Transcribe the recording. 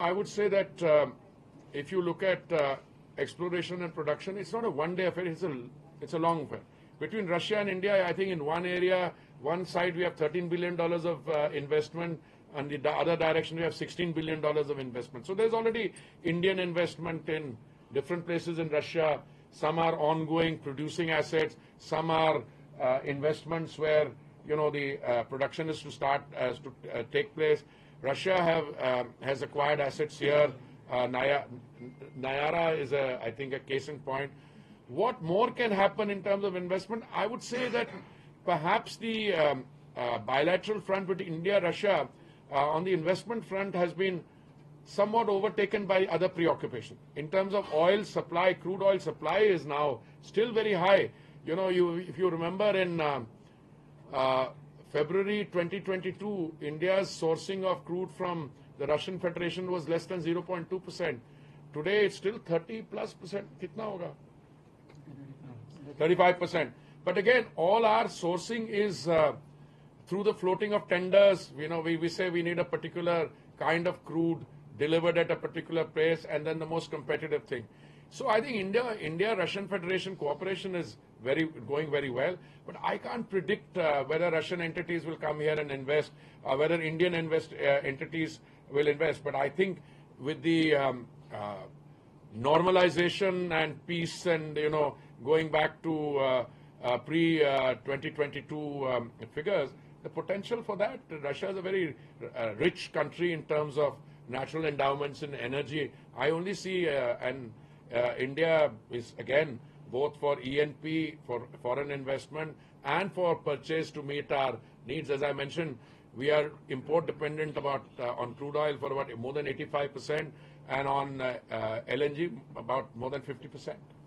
I would say that if you look at exploration and production, it's not a one-day affair. It's a long affair. Between Russia and India, I think in one area, one side we have $13 billion of investment, and the other direction we have $16 billion of investment. So there's already Indian investment in different places in Russia. Some are ongoing producing assets. Some are investments where the production is to start to take place. Russia has acquired assets here. Nayara is I think a case in point. What more can happen in terms of investment? I would say that perhaps the bilateral front between India, Russia on the investment front has been somewhat overtaken by other preoccupation. In terms of oil supply, crude oil supply is now still very high. If you remember in February 2022, India's sourcing of crude from the Russian Federation was less than 0.2%. Today it's still 30+%. Kitna hoga? 35%. But again, all our sourcing is through the floating of tenders. We say we need a particular kind of crude delivered at a particular place, and then the most competitive thing. So I think India-Russian Federation cooperation is going very well, but I can't predict whether Russian entities will come here and invest, whether Indian entities will invest. But I think with the normalization and peace and going back to pre-2022 figures, the potential for that. Russia is a very rich country in terms of natural endowments in energy. I only see India is again both for E&P, for foreign investment, and for purchase to meet our needs. As I mentioned, we are import dependent on crude oil for about more than 85%, and on LNG about more than 50%.